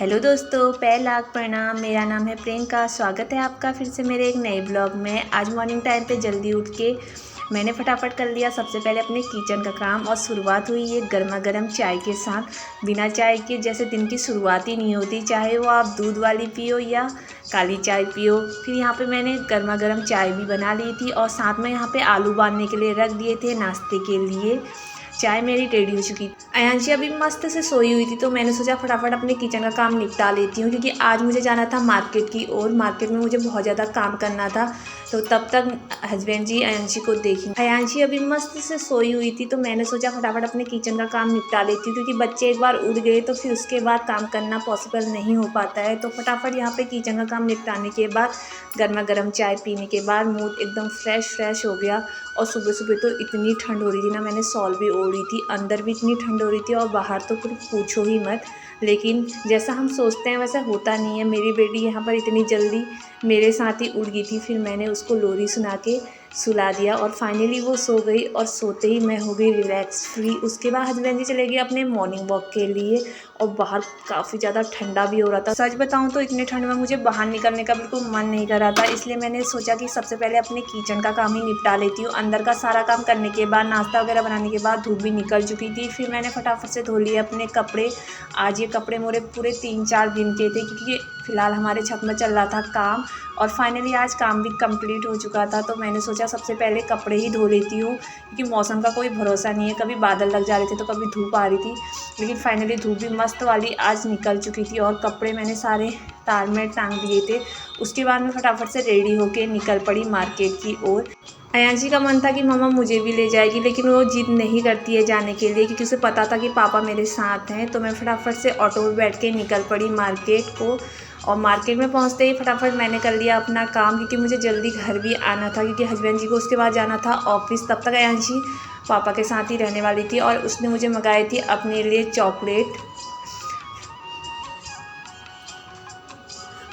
Hello दोस्तों, पहले लाख प्रणाम। मेरा नाम है प्रियंका। स्वागत है आपका फिर से मेरे एक नए ब्लॉग में। आज मॉर्निंग टाइम पे जल्दी उठ के मैंने फटाफट कर लिया सबसे पहले अपने किचन का काम और शुरुआत हुई है गर्मा गर्म चाय के साथ। बिना चाय के जैसे दिन की शुरुआत ही नहीं होती, चाहे वो आप दूध वाली पियो या काली चाय पियो। फिर यहाँ पे मैंने गर्मा गर्म चाय भी बना ली थी और साथ में यहाँ पे आलू उबालने के लिए रख दिए थे नाश्ते के लिए। चाय मेरी रेडी हो चुकी थी। अयांशी अभी मस्त से सोई हुई थी तो मैंने सोचा फटाफट अपने किचन का काम निपटा लेती हूँ, क्योंकि आज मुझे जाना था मार्केट की ओर। मार्केट में मुझे बहुत ज़्यादा काम करना था, तो तब तक हस्बैंड जी अयांशी को देखें। अयांशी अभी मस्त से सोई हुई थी तो मैंने सोचा फटाफट अपने किचन का काम निपटा लेती हूँ, क्योंकि बच्चे एक बार उठ गए तो फिर उसके बाद काम करना पॉसिबल नहीं हो पाता है। तो फटाफट यहाँ पे किचन का काम निपटाने के बाद गर्मा गर्म चाय पीने के बाद मूड एकदम फ्रेश हो गया। और सुबह सुबह तो इतनी ठंड हो रही थी ना, मैंने शॉल भी ओढ़ी थी। अंदर भी इतनी ठंड हो रही थी और बाहर तो कुछ पूछो ही मत। लेकिन जैसा हम सोचते हैं वैसा होता नहीं है। मेरी बेटी यहाँ पर इतनी जल्दी मेरे साथ ही उड़ गई थी, फिर मैंने उसको लोरी सुना के सुला दिया और फाइनली वो सो गई। और सोते ही मैं हो गई रिलैक्स फ्री। उसके बाद हस्बैंड जी चले गए अपने मॉर्निंग वॉक के लिए और बाहर काफ़ी ज़्यादा ठंडा भी हो रहा था। सच बताऊं तो इतने ठंड में मुझे बाहर निकलने का बिल्कुल मन नहीं कर रहा था, इसलिए मैंने सोचा कि सबसे पहले अपने किचन का काम ही निपटा लेती हूँ। अंदर का सारा काम करने के बाद नाश्ता वगैरह बनाने के बाद धूप भी निकल चुकी थी। फिर मैंने फटाफट से धो लिए अपने कपड़े। आज ये कपड़े मेरे पूरे 3-4 दिन के थे, क्योंकि फ़िलहाल हमारे छत में चल रहा था काम और फाइनली आज काम भी कंप्लीट हो चुका था। तो मैंने सोचा सबसे पहले कपड़े ही धो लेती हूँ, क्योंकि मौसम का कोई भरोसा नहीं है, कभी बादल लग जा रहे थे तो कभी धूप आ रही थी। लेकिन फाइनली धूप भी मस्त वाली आज निकल चुकी थी और कपड़े मैंने सारे तार में टांग दिए थे। उसके बाद मैं फटाफट से रेडी होके निकल पड़ी मार्केट की ओर। अयांशी का मन था कि मम्मा मुझे भी ले जाएगी, लेकिन वो जिद नहीं करती है जाने के लिए, क्योंकि उसे पता था कि पापा मेरे साथ हैं। तो मैं फटाफट से ऑटो में बैठ के निकल पड़ी मार्केट को। और मार्केट में पहुंचते ही फटाफट मैंने कर लिया अपना काम, क्योंकि मुझे जल्दी घर भी आना था, क्योंकि हस्बैंड जी को उसके बाद जाना था ऑफिस। तब तक अयांशी पापा के साथ ही रहने वाली थी और उसने मुझे मंगाई थी अपने लिए चॉकलेट।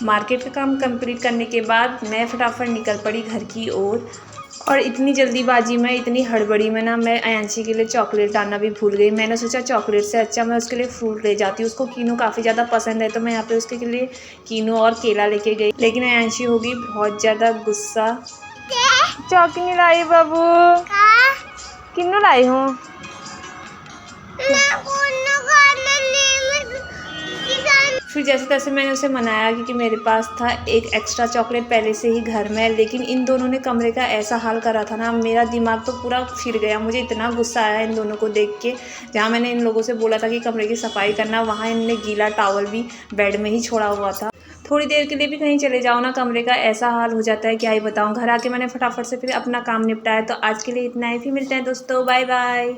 मार्केट का काम कंप्लीट करने के बाद मैं फटाफट निकल पड़ी घर की ओर। और इतनी जल्दीबाजी में, इतनी हड़बड़ी में ना, मैं अयांशी के लिए चॉकलेट लाना भी भूल गई। मैंने सोचा चॉकलेट से अच्छा मैं उसके लिए फ्रूट ले जाती हूँ। उसको कीनू काफ़ी ज़्यादा पसंद है, तो मैं यहाँ पे उसके लिए कीनू और केला लेके गई। लेकिन अयांशी होगी बहुत ज़्यादा गुस्सा। चौकी नहीं लाई बाबू, किन्नू लाई हूँ। फिर जैसे तैसे मैंने उसे मनाया, क्योंकि मेरे पास था एक एक्स्ट्रा चॉकलेट पहले से ही घर में। लेकिन इन दोनों ने कमरे का ऐसा हाल करा था ना, मेरा दिमाग तो पूरा फिर गया। मुझे इतना गुस्सा आया इन दोनों को देख के। जहाँ मैंने इन लोगों से बोला था कि कमरे की सफाई करना, वहाँ इन्होंने गीला टॉवल भी बेड में ही छोड़ा हुआ था। थोड़ी देर के लिए भी कहीं चले जाओ ना, कमरे का ऐसा हाल हो जाता है, क्या ही बताऊँ। घर आके मैंने फटाफट से फिर अपना काम निपटाया। तो आज के लिए इतना ही, फिर मिलते हैं दोस्तों, बाय बाय।